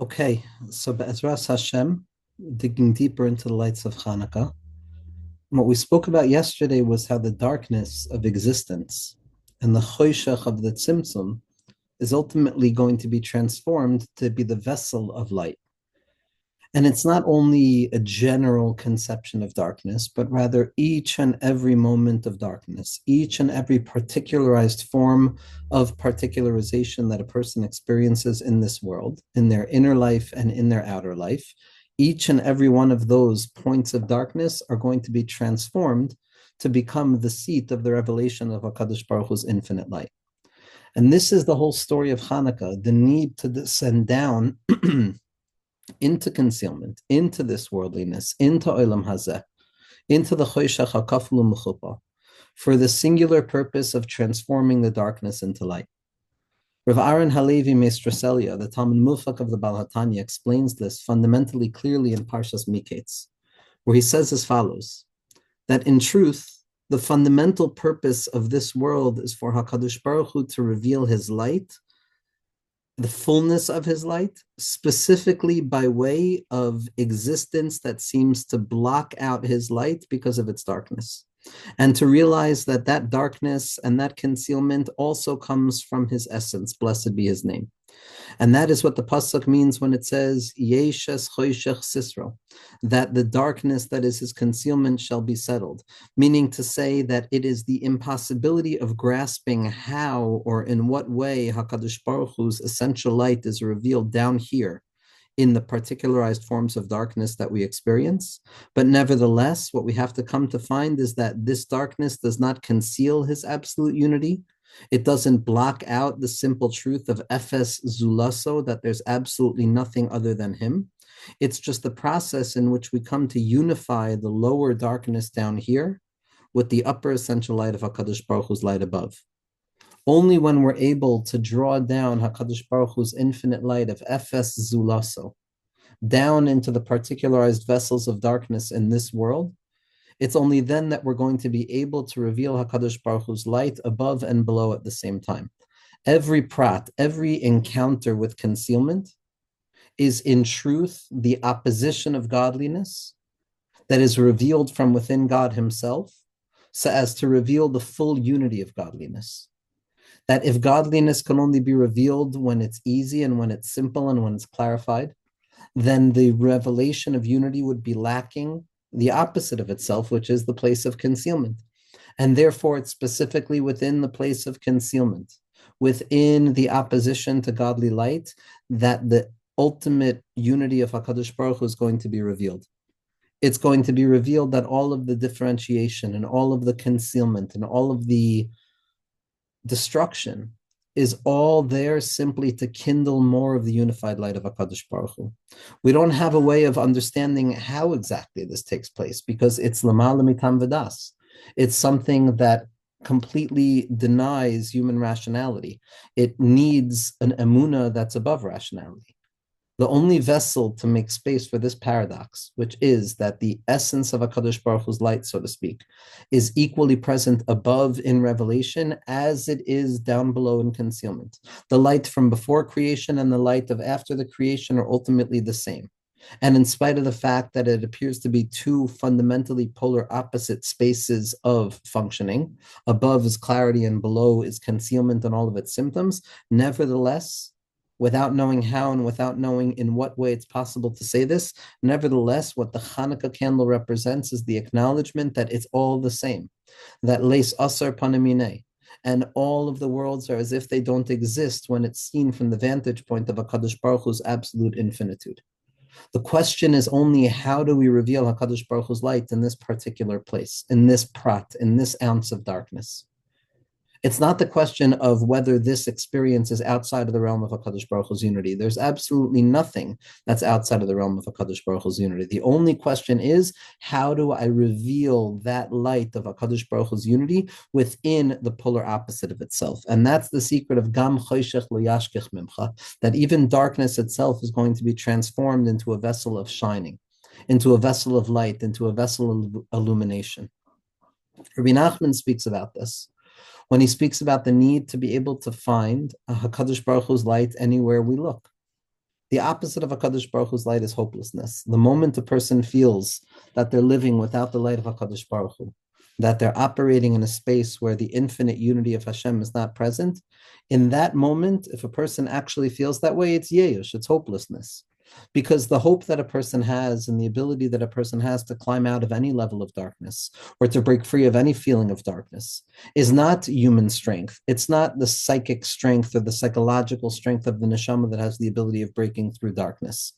Okay, so Be'ezras Hashem, digging deeper into the lights of Hanukkah. What we spoke about yesterday was how the darkness of existence and the choshech of the tzimtzum is ultimately going to be transformed to be the vessel of light. And it's not only a general conception of darkness, but rather each and every moment of darkness, each and every particularized form of particularization that a person experiences in this world, in their inner life and in their outer life. Each and every one of those points of darkness are going to be transformed to become the seat of the revelation of HaKadosh Baruch Hu's infinite light. And this is the whole story of Hanukkah, the need to descend down into concealment, into this worldliness, into Olam Hazeh, into the Choshech HaKaflu Mechupa, for the singular purpose of transforming the darkness into light. Rav Aaron Halevi Meistraselia, the Talmud Mufak of the Baal HaTanya, explains this fundamentally clearly in Parshas Miketz, where he says as follows, that in truth, the fundamental purpose of this world is for HaKadosh Baruch Hu to reveal his light, the fullness of his light, specifically by way of existence that seems to block out his light because of its darkness. And to realize that that darkness and that concealment also comes from his essence, blessed be his name. And that is what the pasuk means when it says, Yeshes choshech sisro, that the darkness that is his concealment shall be settled, meaning to say that it is the impossibility of grasping how or in what way HaKadosh Baruch Hu's essential light is revealed down here in the particularized forms of darkness that we experience. But nevertheless, what we have to come to find is that this darkness does not conceal his absolute unity. It doesn't block out the simple truth of Ephes Zulaso, that there's absolutely nothing other than him. It's just the process in which we come to unify the lower darkness down here with the upper essential light of HaKadosh Baruch Hu's light above. Only when we're able to draw down HaKadosh Baruch Hu's infinite light of Ephes Zulaso down into the particularized vessels of darkness in this world, it's only then that we're going to be able to reveal HaKadosh Baruch Hu's light above and below at the same time. Every prat, every encounter with concealment is in truth the opposition of godliness that is revealed from within God himself, so as to reveal the full unity of godliness. That if godliness can only be revealed when it's easy and when it's simple and when it's clarified, then the revelation of unity would be lacking the opposite of itself, which is the place of concealment. And therefore, it's specifically within the place of concealment, within the opposition to godly light, that the ultimate unity of HaKadosh Baruch Hu is going to be revealed. It's going to be revealed that all of the differentiation and all of the concealment and all of the destruction is all there simply to kindle more of the unified light of HaKadosh Baruch Hu. We don't have a way of understanding how exactly this takes place because it's Lamala Mitam Vedas. It's something that completely denies human rationality. It needs an emuna that's above rationality. The only vessel to make space for this paradox, which is that the essence of HaKadosh Baruch Hu's light, so to speak, is equally present above in revelation as it is down below in concealment. The light from before creation and the light of after the creation are ultimately the same. And in spite of the fact that it appears to be two fundamentally polar opposite spaces of functioning, above is clarity and below is concealment and all of its symptoms, nevertheless, without knowing how and without knowing in what way it's possible to say this, nevertheless, what the Hanukkah candle represents is the acknowledgement that it's all the same, that leis asar panamine, and all of the worlds are as if they don't exist when it's seen from the vantage point of HaKadosh Baruch Hu's absolute infinitude. The question is only how do we reveal HaKadosh Baruch Hu's light in this particular place, in this prat, in this ounce of darkness. It's not the question of whether this experience is outside of the realm of HaKadosh Baruch Hu's unity. There's absolutely nothing that's outside of the realm of HaKadosh Baruch Hu's unity. The only question is, how do I reveal that light of HaKadosh Baruch Hu's unity within the polar opposite of itself? And that's the secret of Gam Choshech Lo Yashkech Mimcha, that even darkness itself is going to be transformed into a vessel of shining, into a vessel of light, into a vessel of illumination. Rebbe Nachman speaks about this when he speaks about the need to be able to find a HaKadosh Baruch Hu's light anywhere we look. The opposite of HaKadosh Baruch Hu's light is hopelessness. The moment a person feels that they're living without the light of HaKadosh Baruch Hu, that they're operating in a space where the infinite unity of Hashem is not present, in that moment, if a person actually feels that way, it's yeyush, it's hopelessness. Because the hope that a person has and the ability that a person has to climb out of any level of darkness or to break free of any feeling of darkness is not human strength. It's not the psychic strength or the psychological strength of the neshama that has the ability of breaking through darkness.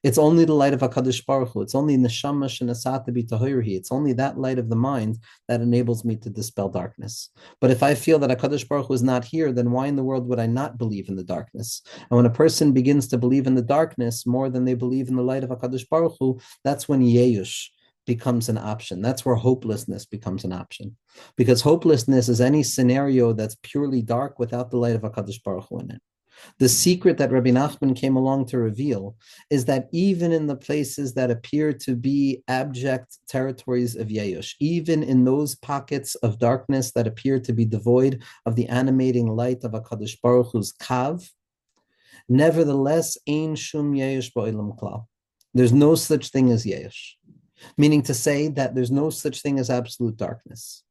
It's only the light of HaKadosh Baruch Hu. It's only neshama shenasata b'tahirhi. It's only that light of the mind that enables me to dispel darkness. But if I feel that HaKadosh Baruch Hu is not here, then why in the world would I not believe in the darkness? And when a person begins to believe in the darkness more than they believe in the light of HaKadosh Baruch Hu, that's when yeyush becomes an option. That's where hopelessness becomes an option. Because hopelessness is any scenario that's purely dark without the light of HaKadosh Baruch Hu in it. The secret that Rebbe Nachman came along to reveal is that even in the places that appear to be abject territories of Yeyush, even in those pockets of darkness that appear to be devoid of the animating light of HaKadosh Baruch Hu's Kav, nevertheless, Ein Shum Yeyush Ba'olam Klal. There's no such thing as Yeyush, meaning to say that there's no such thing as absolute darkness.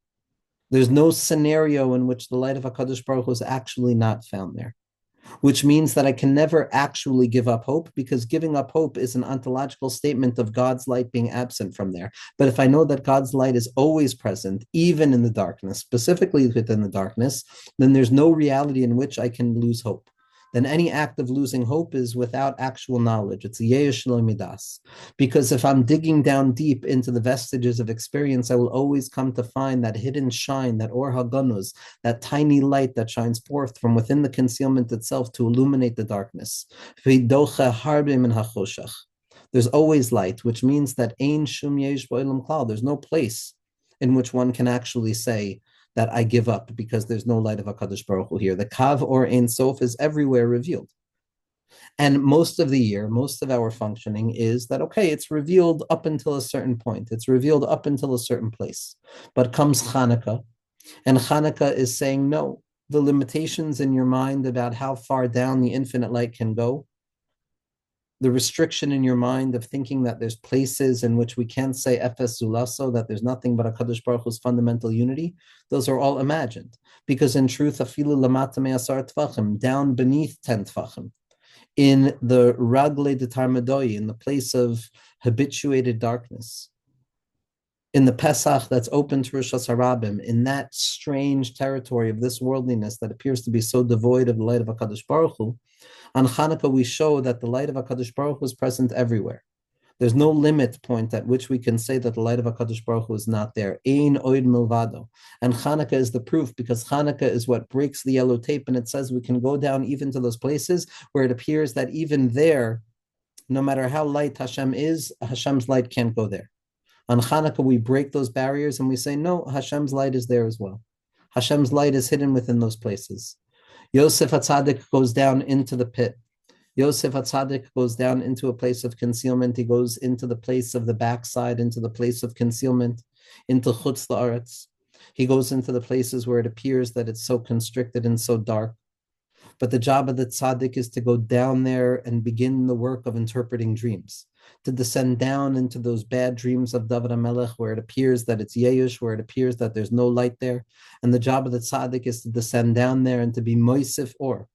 There's no scenario in which the light of HaKadosh Baruch Hu is actually not found there, which means that I can never actually give up hope, because giving up hope is an ontological statement of God's light being absent from there. But if I know that God's light is always present, even in the darkness, specifically within the darkness, then there's no reality in which I can lose hope. Then any act of losing hope is without actual knowledge. It's a yesh lo midas. Because if I'm digging down deep into the vestiges of experience, I will always come to find that hidden shine, that or haganuz, that tiny light that shines forth from within the concealment itself to illuminate the darkness. There's always light, which means that ein shum yesh ba'olam klal. There's no place in which one can actually say that I give up because there's no light of HaKadosh Baruch Hu here. The Kav or Ein Sof is everywhere revealed. And most of the year, most of our functioning is that, okay, it's revealed up until a certain point. It's revealed up until a certain place. But comes Hanukkah, and Hanukkah is saying, no, the limitations in your mind about how far down the infinite light can go, the restriction in your mind of thinking that there's places in which we can't say Efes Zulaso, that there's nothing but HaKadosh Baruch Hu's fundamental unity, those are all imagined. Because in truth, afilu lamata me'asar tvachim, down beneath 10 tvachim, in the Ragle de Tarmadoi, in the place of habituated darkness, in the Pesach that's open to Rosh Hashanah, in that strange territory of this worldliness that appears to be so devoid of the light of HaKadosh Baruch Hu, on Hanukkah, we show that the light of HaKadosh Baruch Hu is present everywhere. There's no limit point at which we can say that the light of HaKadosh Baruch Hu is not there. Ein oid milvado. And Hanukkah is the proof, because Hanukkah is what breaks the yellow tape, and it says we can go down even to those places where it appears that even there, no matter how light Hashem is, Hashem's light can't go there. On Hanukkah, we break those barriers and we say, no, Hashem's light is there as well. Hashem's light is hidden within those places. Yosef HaTzadik goes down into the pit. Yosef HaTzadik goes down into a place of concealment. He goes into the place of the backside, into the place of concealment, into Chutz La'aretz. He goes into the places where it appears that it's so constricted and so dark. But the job of the tzaddik is to go down there and begin the work of interpreting dreams, to descend down into those bad dreams of David HaMelech, where it appears that it's Yeyush, where it appears that there's no light there. And the job of the tzaddik is to descend down there and to be moisif or,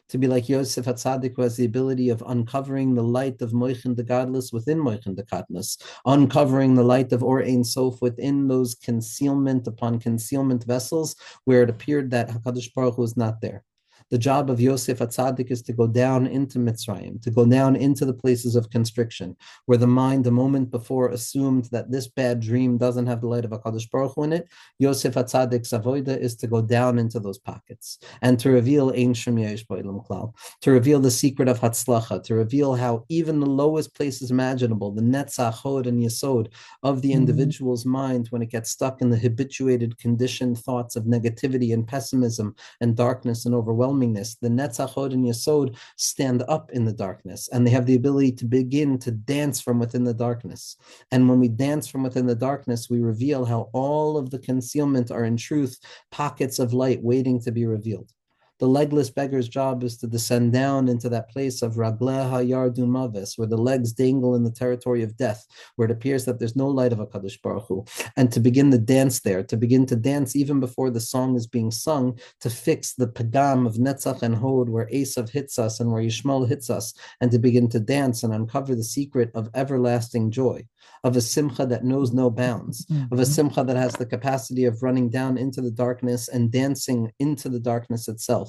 to be like Yosef HaTzadik, who has the ability of uncovering the light of Moichin the Godless within Moichin the Katnas, uncovering the light of Or Ein Sof within those concealment upon concealment vessels, where it appeared that HaKadosh Baruch Hu was not there. The job of Yosef HaTzadik is to go down into Mitzrayim, to go down into the places of constriction, where the mind a moment before assumed that this bad dream doesn't have the light of HaKadosh Baruch Hu in it. Yosef HaTzadik's avoida is to go down into those pockets and to reveal Ein Shem Yesh Ba'olam Klal, to reveal the secret of Hatzlacha, to reveal how even the lowest places imaginable, the Netzach, Hod, and Yesod of the individual's mind, when it gets stuck in the habituated, conditioned thoughts of negativity and pessimism and darkness and overwhelming, the Netzach, Hod, and Yesod stand up in the darkness, and they have the ability to begin to dance from within the darkness. And when we dance from within the darkness, we reveal how all of the concealment are in truth pockets of light waiting to be revealed. The legless beggar's job is to descend down into that place of Ragleha Yardu Mavis, where the legs dangle in the territory of death, where it appears that there's no light of HaKadosh Baruch Hu, and to begin the dance there, to begin to dance even before the song is being sung, to fix the pagam of Netzach and Hod, where Esav hits us and where Yishmael hits us, and to begin to dance and uncover the secret of everlasting joy, of a simcha that knows no bounds, of a simcha that has the capacity of running down into the darkness and dancing into the darkness itself,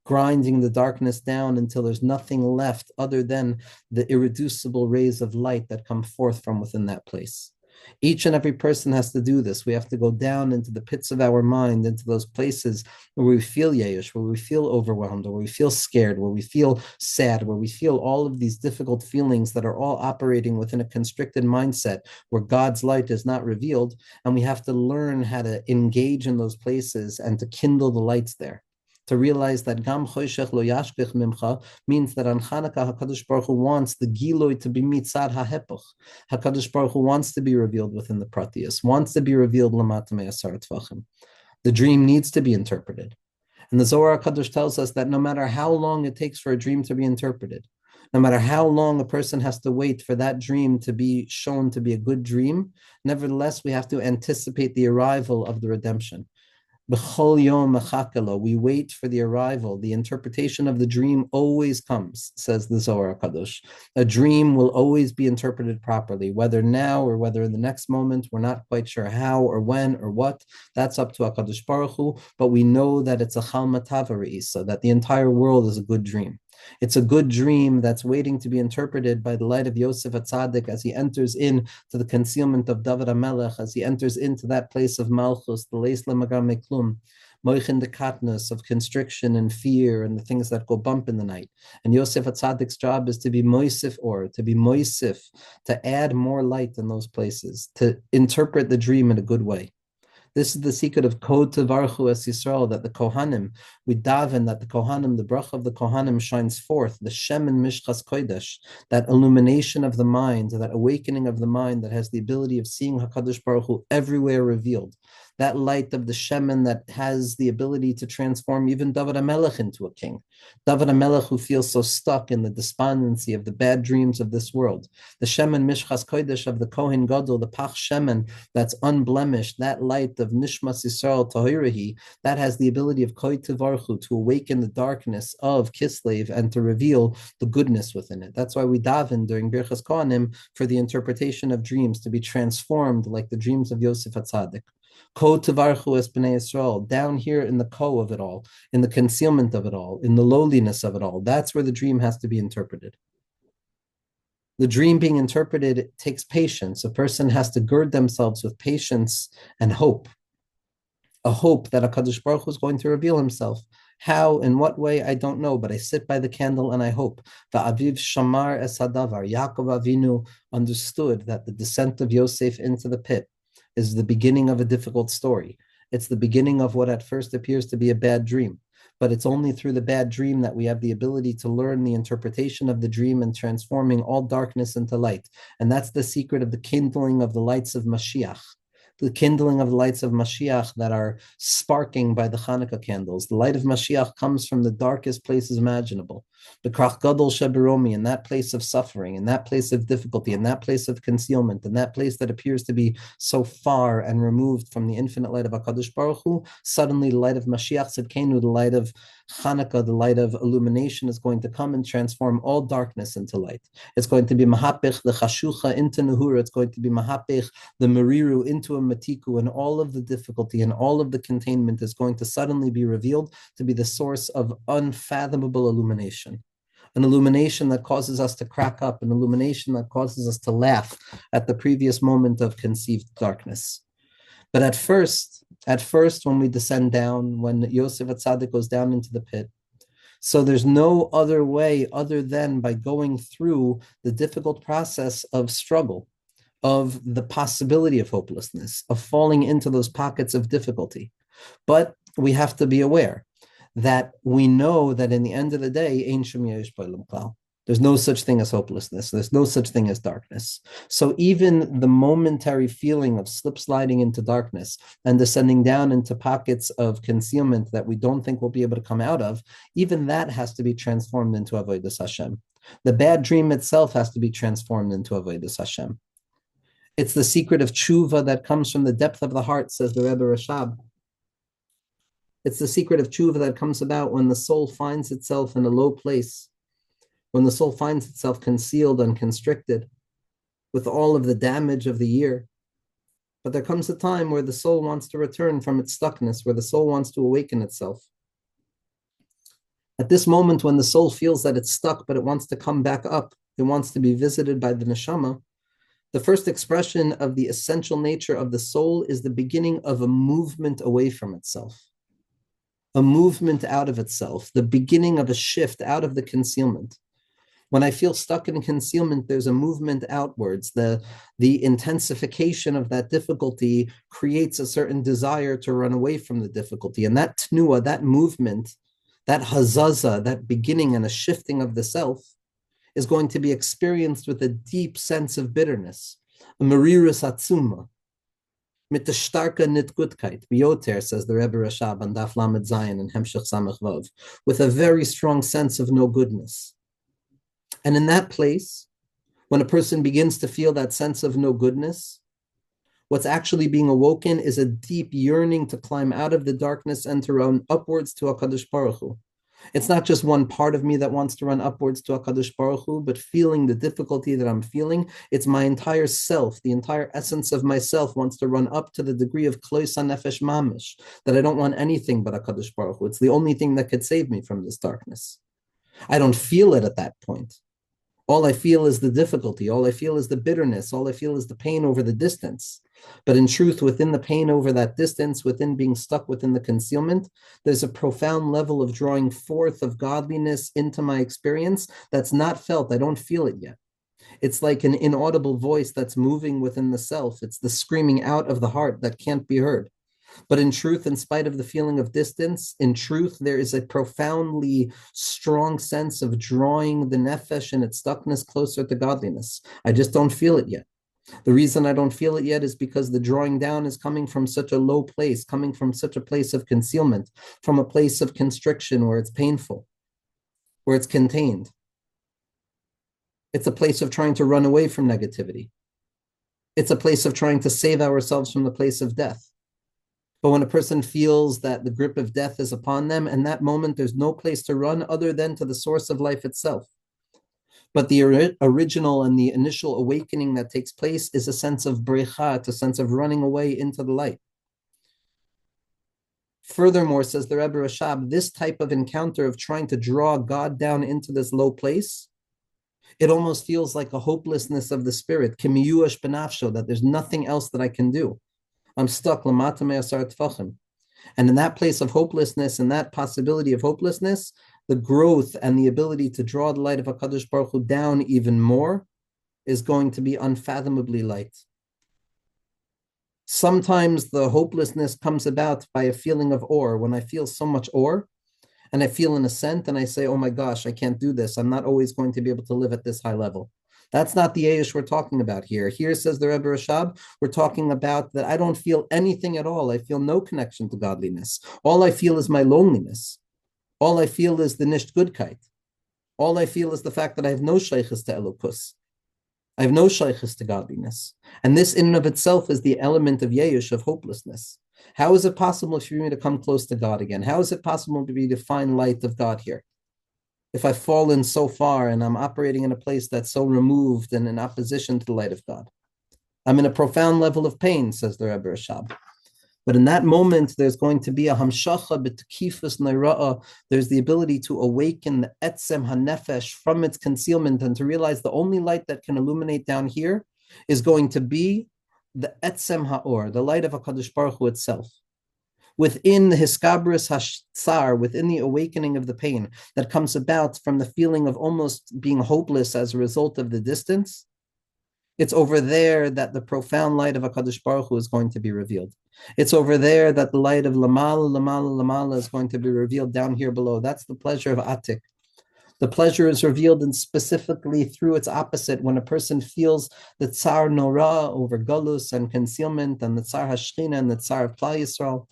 grinding the darkness down until there's nothing left other than the irreducible rays of light that come forth from within that place. Each and every person has to do this. We have to go down into the pits of our mind, into those places where we feel yesh, where we feel overwhelmed, where we feel scared, where we feel sad, where we feel all of these difficult feelings that are all operating within a constricted mindset where God's light is not revealed. And we have to learn how to engage in those places and to kindle the lights there. To realize that Gam Choshech Lo Yashkech Mimcha means that on Hanukkah, HaKadosh Baruch Hu wants the Giloi to be mitzad HaHepoch. HaKadosh Baruch Hu wants to be revealed within the Pratiyas, wants to be revealed Lamata Me'asar Tvachim. The dream needs to be interpreted. And the Zohar HaKadosh tells us that no matter how long it takes for a dream to be interpreted, no matter how long a person has to wait for that dream to be shown to be a good dream, nevertheless, we have to anticipate the arrival of the redemption. B'chol yom mechakelo, we wait for the arrival. The interpretation of the dream always comes, says the Zohar HaKadosh. A dream will always be interpreted properly, whether now or whether in the next moment. We're not quite sure how or when or what. That's up to HaKadosh Baruch Hu, but we know that it's a chalma tava re'isa, that the entire world is a good dream. It's a good dream that's waiting to be interpreted by the light of Yosef HaTzadik as he enters into the concealment of David HaMelech, as he enters into that place of Malchus, the Leis Lemagam Meklum, Moichin the katnus of constriction and fear and the things that go bump in the night. And Yosef HaTzadik's job is to be moisif, or to be moisif, to add more light in those places, to interpret the dream in a good way. This is the secret of Kod Tevarchu Es Yisrael, that the Kohanim, we daven that the Kohanim, the bracha of the Kohanim shines forth, the Shem and Mishchas Kodesh, that illumination of the mind, that awakening of the mind that has the ability of seeing HaKadosh Baruch Hu everywhere revealed. That light of the Shemin that has the ability to transform even David HaMelech into a king. David HaMelech, who feels so stuck in the despondency of the bad dreams of this world. The Shemin Mishchas Kodesh of the Kohen Gadol, the Pach Shemin that's unblemished, that light of Nishmas Yisrael Tahirahi, that has the ability of Koi Tevarchu to awaken the darkness of Kislev and to reveal the goodness within it. That's why we daven during Birchas Kohanim for the interpretation of dreams to be transformed like the dreams of Yosef HaTzadik. Ko Tevarchu Es B'nai Yisrael, down here in the ko of it all, in the concealment of it all, in the lowliness of it all. That's where the dream has to be interpreted. The dream being interpreted takes patience. A person has to gird themselves with patience and hope. A hope that HaKadosh Baruch Hu is going to reveal himself. How, in what way, I don't know, but I sit by the candle and I hope. Va'aviv shamar es hadavar. Yaakov Avinu understood that the descent of Yosef into the pit is the beginning of a difficult story. It's the beginning of what at first appears to be a bad dream. But it's only through the bad dream that we have the ability to learn the interpretation of the dream and transforming all darkness into light. And that's the secret of the kindling of the lights of Mashiach. The kindling of the lights of Mashiach that are sparking by the Hanukkah candles. The light of Mashiach comes from the darkest places imaginable. The Krach Gadol Sheberomi, in that place of suffering, in that place of difficulty, in that place of concealment, in that place that appears to be so far and removed from the infinite light of HaKadosh Baruch Hu, suddenly the light of Mashiach Tzidkenu, the light of Hanukkah, the light of illumination is going to come and transform all darkness into light. It's going to be Mahapich, the Chashucha into Nehura. It's going to be Mahapich, the Meriru into a Matiku, and all of the difficulty and all of the containment is going to suddenly be revealed to be the source of unfathomable illumination. An illumination that causes us to crack up, an illumination that causes us to laugh at the previous moment of conceived darkness. But at first, when we descend down, when Yosef HaTzadik goes down into the pit, so there's no other way other than by going through the difficult process of struggle, of the possibility of hopelessness, of falling into those pockets of difficulty. But we have to be aware that we know that in the end of the day, Ein Shem Yesh B'Olam Klal. There's no such thing as hopelessness. There's no such thing as darkness. So even the momentary feeling of slip sliding into darkness and descending down into pockets of concealment that we don't think we'll be able to come out of, even that has to be transformed into avodas Hashem. The bad dream itself has to be transformed into avodas Hashem. It's the secret of tshuva that comes from the depth of the heart, says the Rebbe Rashab. It's the secret of tshuva that comes about when the soul finds itself in a low place, when the soul finds itself concealed and constricted with all of the damage of the year. But there comes a time where the soul wants to return from its stuckness, where the soul wants to awaken itself. At this moment, when the soul feels that it's stuck, but it wants to come back up, it wants to be visited by the neshama, the first expression of the essential nature of the soul is the beginning of a movement away from itself, a movement out of itself, the beginning of a shift out of the concealment. When I feel stuck in concealment, there's a movement outwards. The intensification of that difficulty creates a certain desire to run away from the difficulty. And that tnua, that movement, that hazaza, that beginning and a shifting of the self is going to be experienced with a deep sense of bitterness, a mariris atzuma, mit der starke nitgutkeit, bioter, says the Rebbe Rashab on Daf Lamed Zayin and Hemshech Samech Vav, with a very strong sense of no goodness. And in that place, when a person begins to feel that sense of no goodness, what's actually being awoken is a deep yearning to climb out of the darkness and to run upwards to HaKadosh Baruch Hu. It's not just one part of me that wants to run upwards to HaKadosh Baruch Hu, but feeling the difficulty that I'm feeling, it's my entire self, the entire essence of myself wants to run up to the degree of Klois HaNefesh Mamish, that I don't want anything but HaKadosh Baruch Hu. It's the only thing that could save me from this darkness. I don't feel it at that point. All I feel is the difficulty. All I feel is the bitterness. All I feel is the pain over the distance. But in truth, within the pain over that distance, within being stuck within the concealment, there's a profound level of drawing forth of godliness into my experience that's not felt. I don't feel it yet. It's like an inaudible voice that's moving within the self. It's the screaming out of the heart that can't be heard. But in truth, in spite of the feeling of distance, in truth, there is a profoundly strong sense of drawing the nefesh and its stuckness closer to godliness. I just don't feel it yet. The reason I don't feel it yet is because the drawing down is coming from such a low place, coming from such a place of concealment, from a place of constriction where it's painful, where it's contained. It's a place of trying to run away from negativity. It's a place of trying to save ourselves from the place of death. But when a person feels that the grip of death is upon them, in that moment, there's no place to run other than to the source of life itself. But the original and the initial awakening that takes place is a sense of brechat, a sense of running away into the light. Furthermore, says the Rebbe Rashab, this type of encounter of trying to draw God down into this low place, it almost feels like a hopelessness of the spirit, kimiyuash benafsho, that there's nothing else that I can do. I'm stuck. And in that place of hopelessness and that possibility of hopelessness, the growth and the ability to draw the light of HaKadosh Baruch Hu down even more is going to be unfathomably light. Sometimes the hopelessness comes about by a feeling of awe. When I feel so much awe and I feel an ascent and I say, oh my gosh, I can't do this. I'm not always going to be able to live at this high level. That's not the Eish we're talking about here. Here, says the Rebbe Rashab, we're talking about that I don't feel anything at all. I feel no connection to godliness. All I feel is my loneliness. All I feel is the nisht gudkeit. All I feel is the fact that I have no shaykhis to elokus. I have no shaykhis to godliness. And this in and of itself is the element of Yeish, of hopelessness. How is it possible for me to come close to God again? How is it possible to be the fine light of God here? If I've fallen so far and I'm operating in a place that's so removed and in opposition to the light of God. I'm in a profound level of pain, says the Rebbe Rashab. But in that moment, there's going to be a hamshacha b'tekifus neira'ah. There's the ability to awaken the etzem hanefesh from its concealment and to realize the only light that can illuminate down here is going to be the etzem ha'or, the light of HaKadosh Baruch Hu itself. Within the hiskabris hashtzar, within the awakening of the pain that comes about from the feeling of almost being hopeless as a result of the distance, it's over there that the profound light of HaKadosh Baruch Hu is going to be revealed. It's over there that the light of Lamala, Lamala, Lamala is going to be revealed down here below. That's the pleasure of Atik. The pleasure is revealed and specifically through its opposite when a person feels the tsar nora over galus and concealment and the tsar hashchina and the tsar of Klal Yisrael.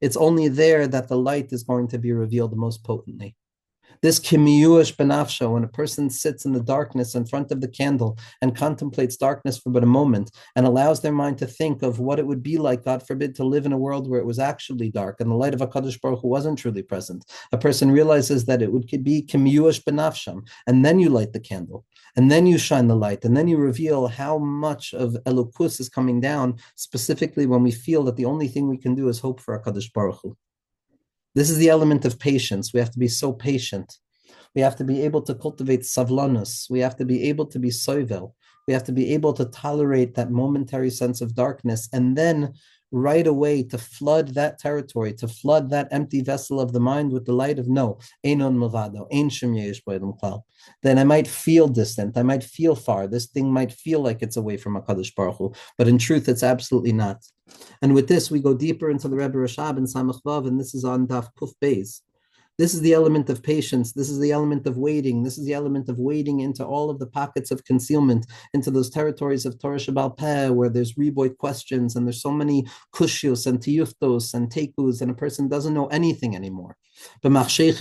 It's only there that the light is going to be revealed most potently. This kimiyush benafsha, when a person sits in the darkness in front of the candle and contemplates darkness for but a moment and allows their mind to think of what it would be like, God forbid, to live in a world where it was actually dark and the light of HaKadosh Baruch Hu wasn't truly present. A person realizes that it would be kimiyush benafsham, and then you light the candle, and then you shine the light, and then you reveal how much of Elokus is coming down, specifically when we feel that the only thing we can do is hope for HaKadosh Baruch Hu. This is the element of patience. We have to be so patient. We have to be able to cultivate savlanus. We have to be able to be soivel. We have to be able to tolerate that momentary sense of darkness and then right away to flood that territory, to flood that empty vessel of the mind with the light of no, einon milvado, ein shem yesh b'olam klal. Then I might feel distant, I might feel far, this thing might feel like it's away from HaKadosh Baruch Hu, but in truth it's absolutely not. And with this we go deeper into the Rebbe Rashab and Samach Vav, and this is on Daf Kuf Beis. This is the element of patience. This is the element of waiting. This is the element of wading into all of the pockets of concealment, into those territories of Torah Shabbal Peh, where there's reboy questions and there's so many kushios and tiyuftos and tekus, and a person doesn't know anything anymore. But there's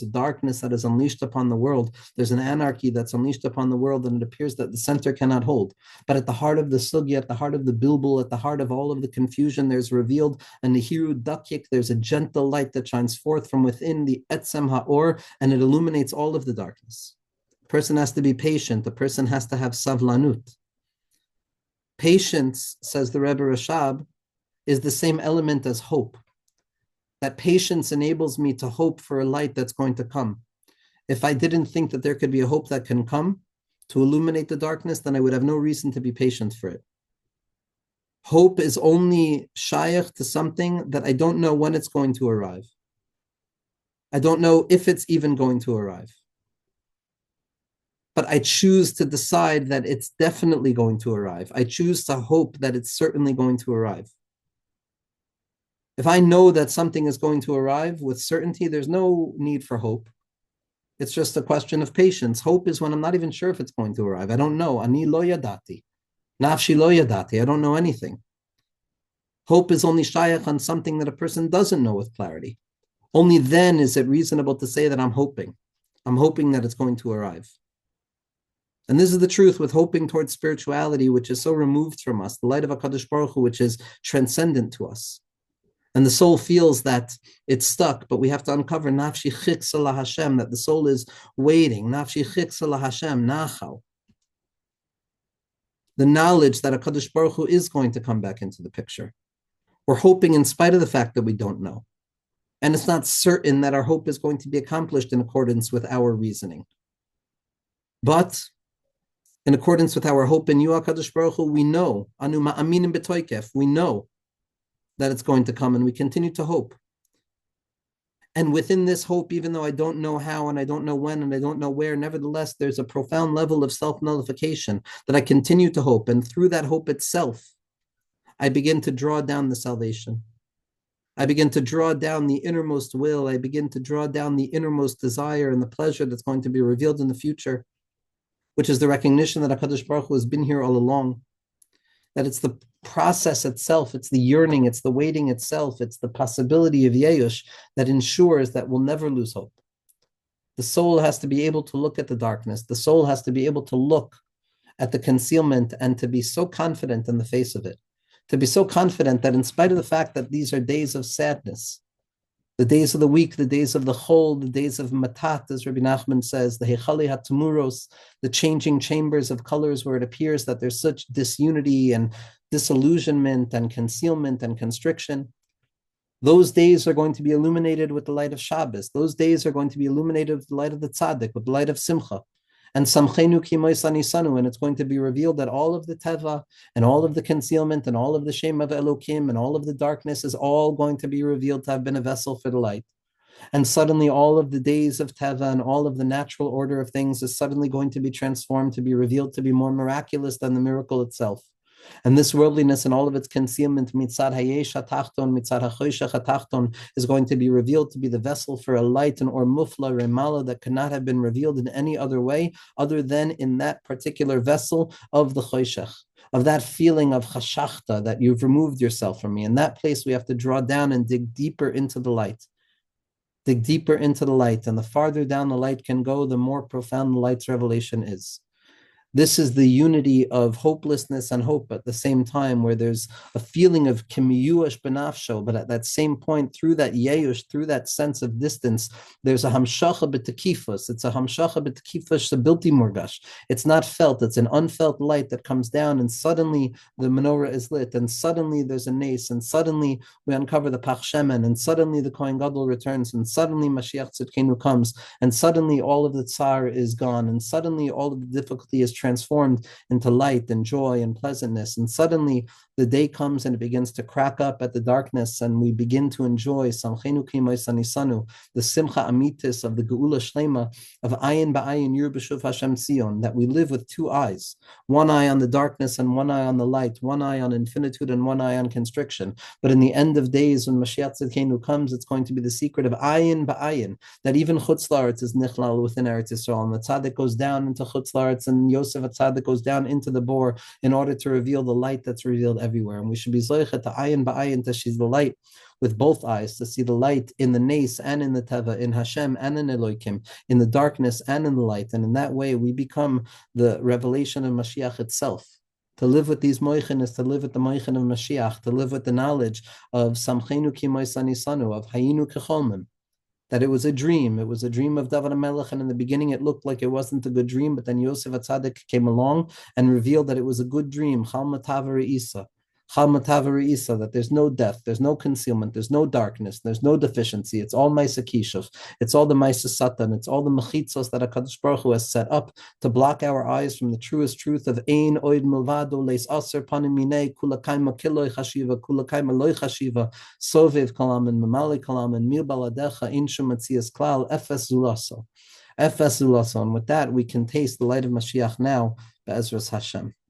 a darkness that is unleashed upon the world. There's an anarchy that's unleashed upon the world, and it appears that the center cannot hold. But at the heart of the sugya, at the heart of the bilbul, at the heart of all of the confusion, there's revealed a nehiru dakyik. There's a gentle light that shines forth from within the etzem ha'or, and it illuminates all of the darkness. A person has to be patient. The person has to have savlanut. Patience, says the Rebbe Rashab, is the same element as hope. That patience enables me to hope for a light that's going to come. If I didn't think that there could be a hope that can come to illuminate the darkness, then I would have no reason to be patient for it. Hope is only shayach to something that I don't know when it's going to arrive. I don't know if it's even going to arrive. But I choose to decide that it's definitely going to arrive. I choose to hope that it's certainly going to arrive. If I know that something is going to arrive with certainty, there's no need for hope. It's just a question of patience. Hope is when I'm not even sure if it's going to arrive. I don't know. Ani lo yadati. Nafshi lo yadati. I don't know anything. Hope is only shayach on something that a person doesn't know with clarity. Only then is it reasonable to say that I'm hoping. I'm hoping that it's going to arrive. And this is the truth with hoping towards spirituality, which is so removed from us, the light of HaKadosh Baruch Hu, which is transcendent to us. And the soul feels that it's stuck, but we have to uncover nafshi chiksala Hashem, that the soul is waiting. Nafshi chiksala Hashem, nachal. The knowledge that HaKadosh Baruch Hu is going to come back into the picture. We're hoping in spite of the fact that we don't know. And it's not certain that our hope is going to be accomplished in accordance with our reasoning. But in accordance with our hope in you, HaKadosh Baruch Hu, we know, anu ma'aminim b'toykef, we know that it's going to come, and we continue to hope. And within this hope, even though I don't know how, and I don't know when, and I don't know where, nevertheless, there's a profound level of self-nullification that I continue to hope. And through that hope itself, I begin to draw down the salvation. I begin to draw down the innermost will. I begin to draw down the innermost desire and the pleasure that's going to be revealed in the future, which is the recognition that HaKadosh Baruch Hu has been here all along. That it's the process itself, it's the yearning, it's the waiting itself, it's the possibility of Yeyush that ensures that we'll never lose hope. The soul has to be able to look at the darkness. The soul has to be able to look at the concealment and to be so confident in the face of it. To be so confident that in spite of the fact that these are days of sadness, the days of the week, the days of the chol, the days of matat, as Rebbe Nachman says, the hechali hatumuros, the changing chambers of colors where it appears that there's such disunity and disillusionment and concealment and constriction. Those days are going to be illuminated with the light of Shabbos. Those days are going to be illuminated with the light of the tzaddik, with the light of simcha. And samchenu kimoisanisanu, and it's going to be revealed that all of the teva and all of the concealment and all of the shame of Elokim and all of the darkness is all going to be revealed to have been a vessel for the light. And suddenly all of the days of teva and all of the natural order of things is suddenly going to be transformed, to be revealed to be more miraculous than the miracle itself. And this worldliness and all of its concealment, mitzad hayesh hatachton, mitzad hachoshech hatachton, is going to be revealed to be the vessel for a light and or mufla remala that could not have been revealed in any other way other than in that particular vessel of the choshech, of that feeling of chashachta, that you've removed yourself from me. In that place, we have to draw down and dig deeper into the light. Dig deeper into the light. And the farther down the light can go, the more profound the light's revelation is. This is the unity of hopelessness and hope at the same time, where there's a feeling of kimiyush benafsho, but at that same point, through that yeyush, through that sense of distance, there's a hamshacha b'tekifus. It's a hamshacha b'tekifus shabilti murgash. It's not felt. It's an unfelt light that comes down, and suddenly the menorah is lit, and suddenly there's a nace, and suddenly we uncover the pach shemen, and suddenly the Kohen Gadol returns, and suddenly Mashiach Tzidkenu comes, and suddenly all of the tsar is gone, and suddenly all of the difficulty is transformed into light and joy and pleasantness. And suddenly the day comes and it begins to crack up at the darkness, and we begin to enjoy Samchenu Kimois Anisanu, the Simcha Amitis of the Geula Shlema of Ayin Ba'ayin Yir B'Shuv Hashem Tzion, that we live with two eyes, one eye on the darkness and one eye on the light, one eye on infinitude and one eye on constriction. But in the end of days, when Mashiach Tzidkenu comes, it's going to be the secret of Ayin Ba'ayin, that even Chutz La'aretz is nichlal within Eretz Yisrael, and the tzaddik goes down into Chutz La'aretz, and Yosef HaTzadik goes down into the bore in order to reveal the light that's revealed everywhere. And we should be zoichet to ayin ba'ayin, to she's the light with both eyes, to see the light in the nace and in the teva, in Hashem and in Elokim, in the darkness and in the light. And in that way, we become the revelation of Mashiach itself. To live with these moichin is to live with the moichin of Mashiach, to live with the knowledge of Samchenu Kimois Anisanu, of Hayinu Kecholmim, that it was a dream. It was a dream of David HaMelech, and in the beginning it looked like it wasn't a good dream, but then Yosef HaTzadik came along and revealed that it was a good dream. Chal Matav Isa. Chal Matav Isa, that there's no death, there's no concealment, there's no darkness, there's no deficiency. It's all Maisa Kishuv. It's all the Maisa Satan. It's all the Mechitzos that HaKadosh Baruch Hu has set up to block our eyes from the truest truth of Ein Oid Milvado Leis Aser Panim Minei Kulakaima Kiloi Chashiva Kulakaima Loi Chashiva Sovev Kalam and Mamali Kalam and Mil Baladecha Inshu Matzias Klal Efes Zulaso. Efes Zulaso. And with that, we can taste the light of Mashiach now, Be'ezras Hashem.